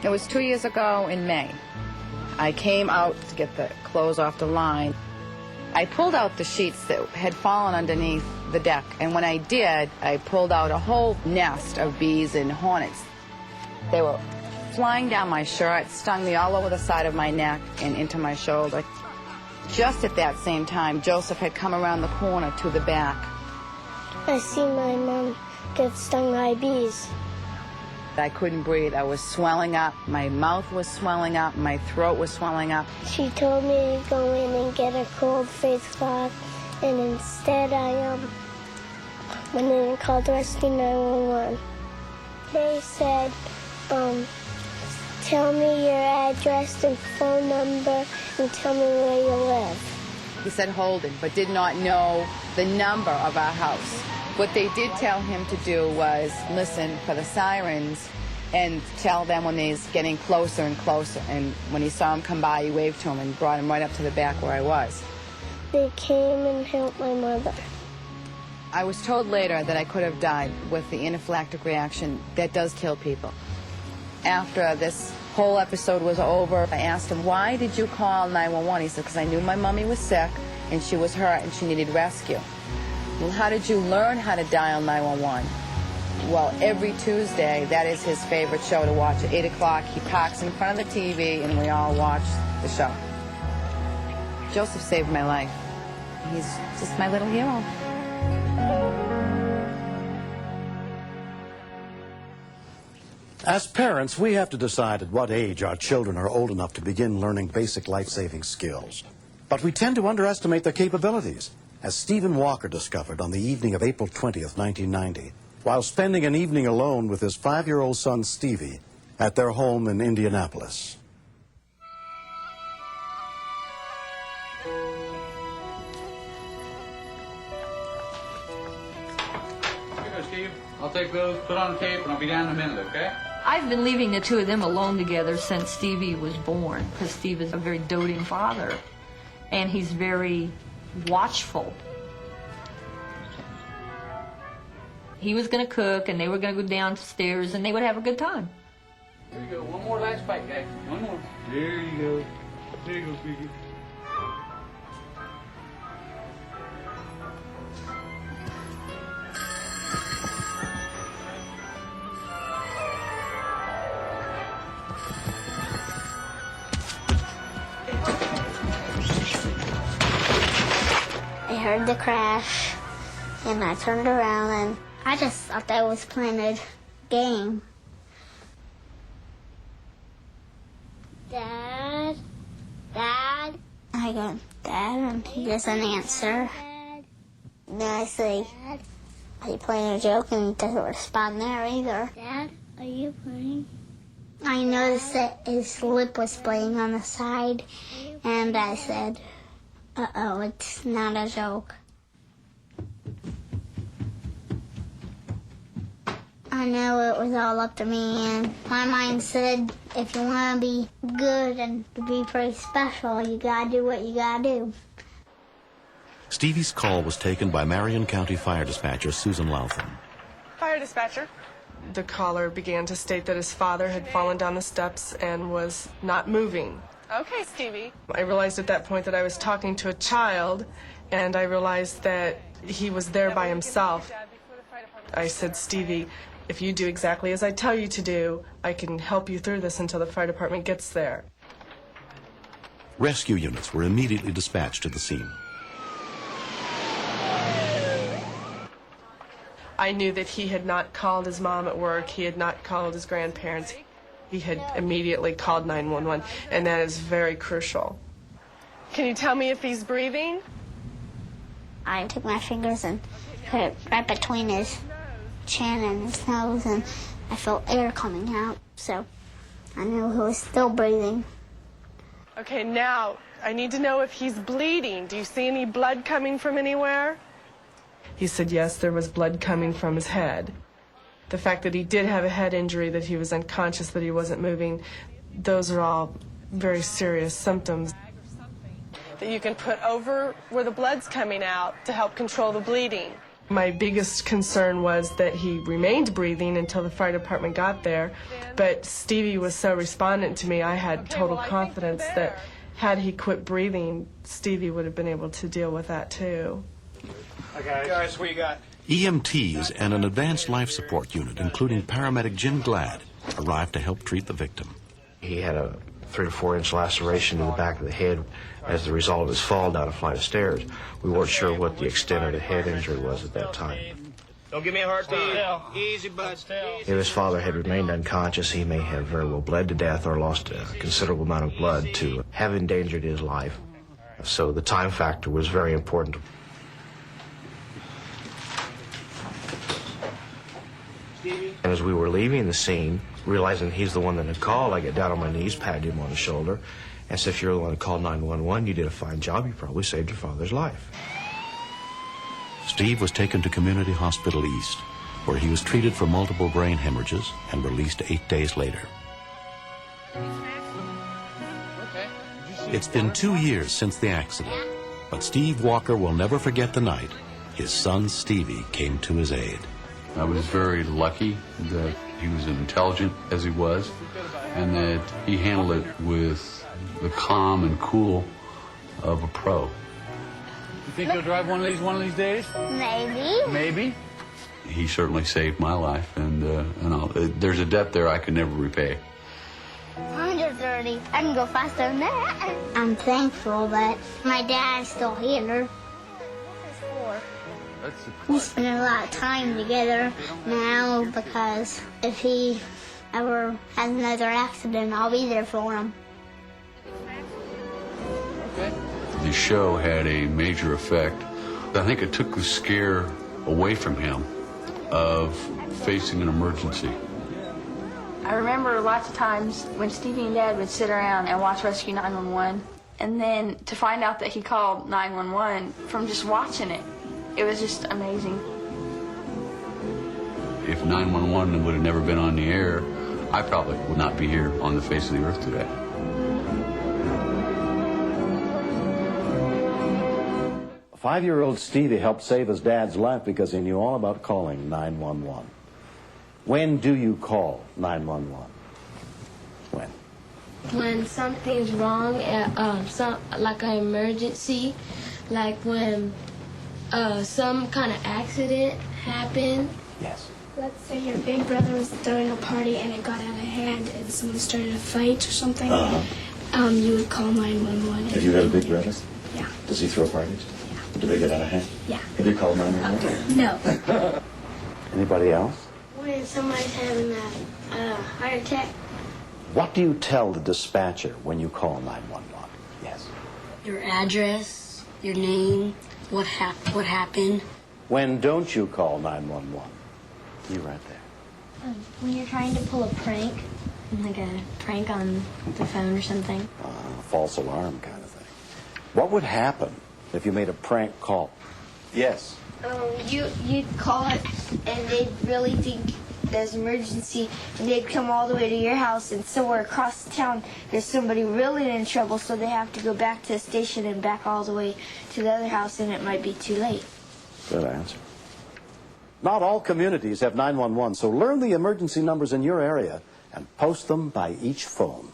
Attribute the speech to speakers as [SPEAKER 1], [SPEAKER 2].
[SPEAKER 1] It was 2 years ago in May. I came out to get the clothes off the line. I pulled out the sheets that had fallen underneath the deck, and when I did, I pulled out a whole nest of bees and hornets. They were flying down my shirt, stung me all over the side of my neck and into my shoulder. Just at that same time, Joseph had come around the corner to the back.
[SPEAKER 2] I see my mom get stung by bees.
[SPEAKER 1] I couldn't breathe. I was swelling up. My mouth was swelling up. My throat was swelling up.
[SPEAKER 2] She told me to go in and get a cold face cloth, and instead I went in and called Rescue 911. They said, tell me your address and phone number and tell me where you live.
[SPEAKER 1] He said Holden, but did not know the number of our house. What they did tell him to do was listen for the sirens and tell them when they're getting closer and closer. And when he saw him come by, he waved to him and brought him right up to the back where I was.
[SPEAKER 2] They came and helped my mother.
[SPEAKER 1] I was told later that I could have died with the anaphylactic reaction that does kill people. After this whole episode was over, I asked him, why did you call 911? He said, because I knew my mommy was sick and she was hurt and she needed rescue. Well, how did you learn how to dial 911? Well, every Tuesday, that is his favorite show to watch. At 8 o'clock, he parks in front of the TV and we all watch the show. Joseph saved my life. He's just my little hero.
[SPEAKER 3] As parents, we have to decide at what age our children are old enough to begin learning basic life-saving skills. But we tend to underestimate their capabilities, as Stephen Walker discovered on the evening of April 20th, 1990, while spending an evening alone with his 5-year-old son, Stevie, at their home in Indianapolis.
[SPEAKER 4] Here you go, Steve. I'll take those, put on tape, and I'll be down in a minute, okay?
[SPEAKER 5] I've been leaving the two of them alone together since Stevie was born, because Steve is a very doting father, and he's very watchful. He was going to cook, and they were going to go downstairs, and they would have a good time.
[SPEAKER 4] There you go. One more last bite, guys. One more. There you go. There you go, Stevie.
[SPEAKER 2] I heard the crash, and I turned around, and I just thought that was playing a game. Dad? Dad? I go, Dad, and he doesn't answer. And then I say, are you playing a joke? And he doesn't respond there either. Dad, are you playing? I noticed that his lip was playing on the side, and I said, uh-oh, it's not a joke. I know it was all up to me, and my mind said, if you want to be good and to be pretty special, you gotta do what you gotta do.
[SPEAKER 6] Stevie's call was taken by Marion County Fire Dispatcher Susan Lauthan.
[SPEAKER 7] Fire dispatcher. The caller began to state that his father had fallen down the steps and was not moving. Okay, Stevie. I realized at that point that I was talking to a child, and I realized that he was there by himself. I said, Stevie, if you do exactly as I tell you to do, I can help you through this until the fire department gets there.
[SPEAKER 6] Rescue units were immediately dispatched to the scene.
[SPEAKER 7] I knew that he had not called his mom at work. He had not called his grandparents. He had immediately called 911, and that is very crucial. Can you tell me if he's breathing?
[SPEAKER 2] I took my fingers and put it right between his chin and his nose, and I felt air coming out, so I knew he was still breathing.
[SPEAKER 7] Okay, now I need to know if he's bleeding. Do you see any blood coming from anywhere? He said yes, there was blood coming from his head. The fact that he did have a head injury, that he was unconscious, that he wasn't moving, those are all very serious symptoms. That you can put over where the blood's coming out to help control the bleeding. My biggest concern was that he remained breathing until the fire department got there, but Stevie was so respondent to me, I had total confidence that had he quit breathing, Stevie would have been able to deal with that too.
[SPEAKER 4] Okay, guys, what you got?
[SPEAKER 6] EMTs and an advanced life support unit, including paramedic Jim Glad, arrived to help treat the victim.
[SPEAKER 8] He had a 3 to 4 inch laceration in the back of the head as the result of his fall down a flight of stairs. We weren't sure what the extent of the head injury was at that time.
[SPEAKER 4] Don't give me a hard time. Easy, bud.
[SPEAKER 8] If his father had remained unconscious, he may have very well bled to death or lost a considerable amount of blood to have endangered his life. So the time factor was very important. And as we were leaving the scene, realizing he's the one that had called, I get down on my knees, patted him on the shoulder, and said, if you're the one that called 911, you did a fine job. You probably saved your father's life.
[SPEAKER 6] Steve was taken to Community Hospital East, where he was treated for multiple brain hemorrhages and released 8 days later. It's been 2 years since the accident, but Steve Walker will never forget the night his son Stevie came to his aid.
[SPEAKER 9] I was very lucky that he was as intelligent as he was, and that he handled it with the calm and cool of a pro.
[SPEAKER 4] You think you'll drive one of these days?
[SPEAKER 2] Maybe.
[SPEAKER 4] Maybe.
[SPEAKER 9] He certainly saved my life, and there's a debt there I can never repay.
[SPEAKER 2] 130. I can go faster than that. I'm thankful that my dad's still here. We spend a lot of time together now because if he ever has another accident, I'll be there for him.
[SPEAKER 9] The show had a major effect. I think it took the scare away from him of facing an emergency.
[SPEAKER 5] I remember lots of times when Stevie and Dad would sit around and watch Rescue 911, and then to find out that he called 911 from just watching it. It was just amazing.
[SPEAKER 9] If 911 would have never been on the air, I probably would not be here on the face of the earth today.
[SPEAKER 3] Five-year-old Stevie helped save his dad's life because he knew all about calling 911. When do you call 911? When?
[SPEAKER 10] When something's wrong, like an emergency, like when some kind of accident happened.
[SPEAKER 3] Yes.
[SPEAKER 10] Let's say your big brother was throwing a party and it got out of hand and someone started a fight or something. You would call 911.
[SPEAKER 3] Have you had a big brother?
[SPEAKER 10] Yeah.
[SPEAKER 3] Does he throw parties?
[SPEAKER 10] Yeah.
[SPEAKER 3] Do they get out of hand?
[SPEAKER 10] Yeah.
[SPEAKER 3] Have you called 911?
[SPEAKER 10] No.
[SPEAKER 3] Anybody else?
[SPEAKER 10] When somebody's having a heart attack.
[SPEAKER 3] What do you tell the dispatcher when you call 911? Yes.
[SPEAKER 10] Your address, your name, what happened.
[SPEAKER 3] When don't you call 911? You right there.
[SPEAKER 10] When you're trying to pull a prank, like a prank on the phone or something.
[SPEAKER 3] False alarm kind of thing. What would happen if you made a prank call? Yes.
[SPEAKER 10] You'd call it, and they'd really think there's an emergency, and they'd come all the way to your house, and somewhere across the town there's somebody really in trouble, so they have to go back to the station and back all the way to the other house, and it might be too late.
[SPEAKER 3] Good answer. Not all communities have 911, so learn the emergency numbers in your area and post them by each phone.